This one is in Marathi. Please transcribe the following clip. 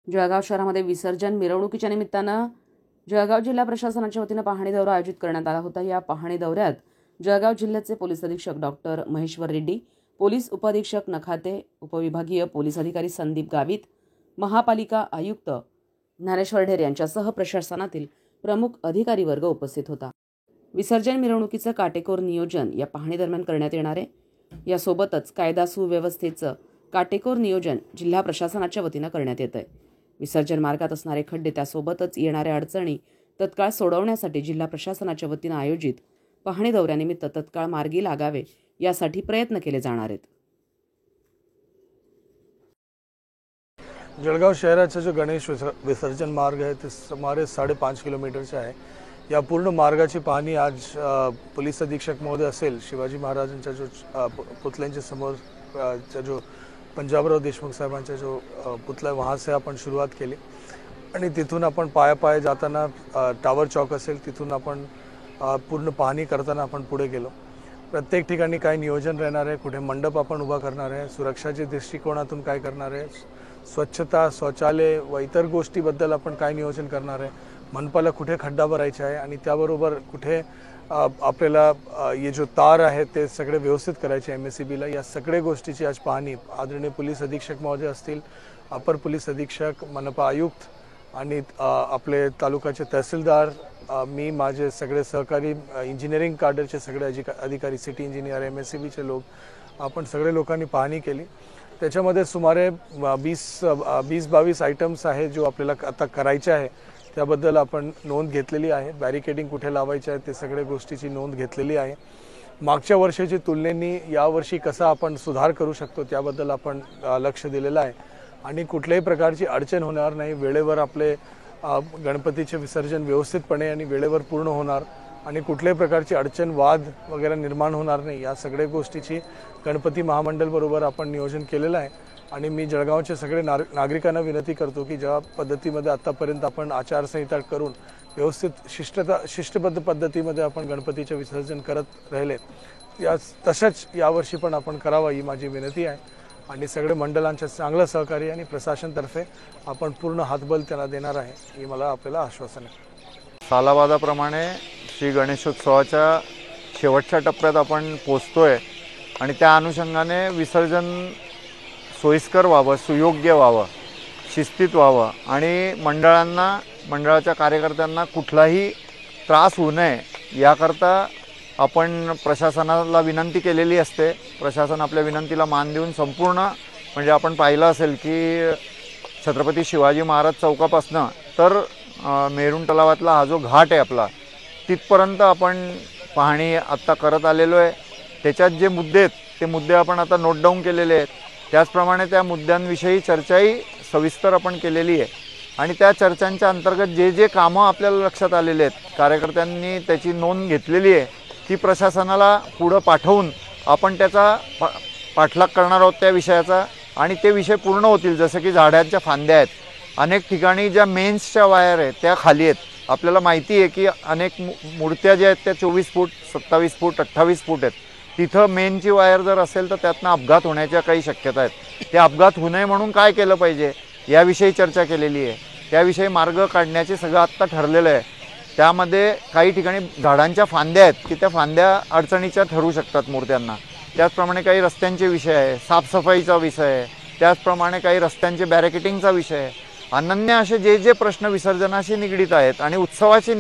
जळगाव शहरामध्ये विसर्जन मिरवणुकीच्या निमित्तानं जळगाव जिल्हा प्रशासनाच्या वतीनं पाहणी दौरा आयोजित करण्यात आला होता। या पाहणी दौऱ्यात जळगाव जिल्ह्याचे पोलीस अधीक्षक डॉक्टर महेश्वर रेड्डी, पोलीस उपअधीक्षक नखाते, उपविभागीय पोलीस अधिकारी संदीप गावित, महापालिका आयुक्त ज्ञानेश्वर ढेर यांच्यासह प्रशासनातील प्रमुख अधिकारी वर्ग उपस्थित होता। विसर्जन मिरवणुकीचं काटेकोर नियोजन या पाहणी दरम्यान करण्यात येणार आहे। यासोबतच कायदा सुव्यवस्थेचं काटेकोर नियोजन जिल्हा प्रशासनाच्या वतीनं करण्यात येत आहे। विसर्जन मार्गात असणारे खड्डे त्यासोबतच येणाऱ्या अडचणी तत्काळ सोडवण्यासाठी जिल्हा प्रशासनाच्या वतीनं आयोजित पाहणी दौऱ्यानिमित्त तत्काळ मार्गी लागावे यासाठी प्रयत्न केले जाणार आहेत। जळगाव शहराचा जो गणेश विसर्जन मार्ग आहे ते सुमारे 5.5 किलोमीटरचा आहे। या पूर्ण मार्गाची पाहणी आज पोलीस अधीक्षक महोदय असेल, शिवाजी महाराजांच्या जो पुतळ्यांच्या समोर जो पंजाबराव देशमुख साहेबांचा जो पुतळा आहे वहाँ से आपण सुरुवात केली आणि तिथून आपण पाया जाताना टावर चौक असेल तिथून आपण पूर्ण पाहणी करताना आपण पुढे गेलो। प्रत्येक ठिकाणी काय नियोजन राहणार आहे, कुठे मंडप आपण उभा करणार आहे, सुरक्षाच्या दृष्टिकोनातून काय करणार आहे, स्वच्छता, शौचालय व इतर गोष्टीबद्दल आपण काय नियोजन करणार आहे, मनपाला कुठे खड्डा भरायचा आहे आणि त्याबरोबर कुठे आपल्याला ये जो तार आहे ते सगळे व्यवस्थित करायचे MSCBला, या सगळ्या गोष्टीची आज पाहणी आदरणीय पोलीस अधीक्षक महोदय असतील, अपर पोलीस अधीक्षक, मनपा आयुक्त आणि आपले तालुक्याचे तहसीलदार, मी माझे सगळे सहकारी इंजिनिअरिंग काडरचे सगळे अधिकारी, सिटी इंजिनियर, MSCBचे लोक, आपण सगळे लोकांनी पाहणी केली। त्याच्यामध्ये सुमारे 20-22 आयटम्स आहे जो आपल्याला आता करायचे आहे, त्याबद्दल आपण नोंद घेतलेली आहे। बॅरिकेडिंग कुठे लावायचे आहे ते सगळ्या गोष्टीची नोंद घेतलेली आहे। मागच्या वर्षाची तुलनेने यावर्षी कसा आपण सुधार करू शकतो त्याबद्दल आपण लक्ष दिलेलं आहे आणि कुठल्याही प्रकारची अडचण होणार नाही, वेळेवर आपले गणपतीचे विसर्जन व्यवस्थितपणे आणि वेळेवर पूर्ण होणार आणि कुठल्याही प्रकारची अडचण, वाद वगैरे निर्माण होणार नाही, या सगळ्या गोष्टीची गणपती महामंडळ बरोबर आपण नियोजन केलेलं आहे। आणि मी जळगावचे सगळे नागरिकांना विनंती करतो की ज्या पद्धतीमध्ये आतापर्यंत आपण आचारसंहिता करून व्यवस्थित शिस्तबद्ध पद्धतीमध्ये आपण गणपतीचे विसर्जन करत राहिले, तसंच यावर्षी पण आपण करावं ही माझी विनंती आहे आणि सगळे मंडळांचे चांगलं सहकार्य आणि प्रशासनातर्फे आपण पूर्ण हातबल त्यांना देणार आहे ही मला आपल्याला आश्वासन आहे। सालाबादाप्रमाणे श्री गणेशोत्सवाच्या शेवटच्या टप्प्यात आपण पोहोचतोय आणि त्या अनुषंगाने विसर्जन सोयीस्कर व्हावं, सुयोग्य व्हावं, शिस्तीत व्हावं आणि मंडळाच्या कार्यकर्त्यांना कुठलाही त्रास होऊ नये याकरता आपण प्रशासनाला विनंती केलेली असते। प्रशासन आपल्या विनंतीला मान देऊन संपूर्ण म्हणजे आपण पाहिलं असेल की छत्रपती शिवाजी महाराज चौकापासनं तर मेरून तलावातला हा जो घाट आहे आपला तिथपर्यंत आपण पाहणी आत्ता करत आलेलो आहे। त्याच्यात जे मुद्दे आहेत ते मुद्दे आपण आता नोट डाऊन केलेले आहेत। त्याचप्रमाणे त्या मुद्द्यांविषयी चर्चाही सविस्तर आपण केलेली आहे आणि त्या चर्चांच्या अंतर्गत जे कामं आपल्याला लक्षात आलेले आहेत, कार्यकर्त्यांनी त्याची नोंद घेतलेली आहे, ती प्रशासनाला पुढं पाठवून आपण त्याचा पाठलाग करणार आहोत त्या विषयाचा आणि ते विषय पूर्ण होतील। जसं की झाडांच्या फांद्या आहेत, अनेक ठिकाणी ज्या मेन्सच्या वायर आहेत त्या खाली आहेत। आपल्याला माहिती आहे की अनेक मूर्त्या ज्या आहेत त्या 24 फूट, 27 फूट, 28 फूट आहेत। तिथं मेनची वायर जर असेल तर त्यातनं अपघात होण्याच्या काही शक्यता आहेत। ते अपघात होऊ नये म्हणून काय केलं पाहिजे याविषयी चर्चा केलेली आहे। त्याविषयी मार्ग काढण्याचे सगळं आत्ता ठरलेलं आहे। त्यामध्ये काही ठिकाणी झाडांच्या फांद्या आहेत की त्या फांद्या अडचणीच्या ठरू शकतात मूर्त्यांना। त्याचप्रमाणे काही रस्त्यांचे विषय आहे, साफसफाईचा विषय आहे, त्याचप्रमाणे काही रस्त्यांचे बॅरिकेडिंगचा विषय आहे। अनन्य असे जे प्रश्न विसर्जनाशी निगडीत आहेत आणि उत्सवाशी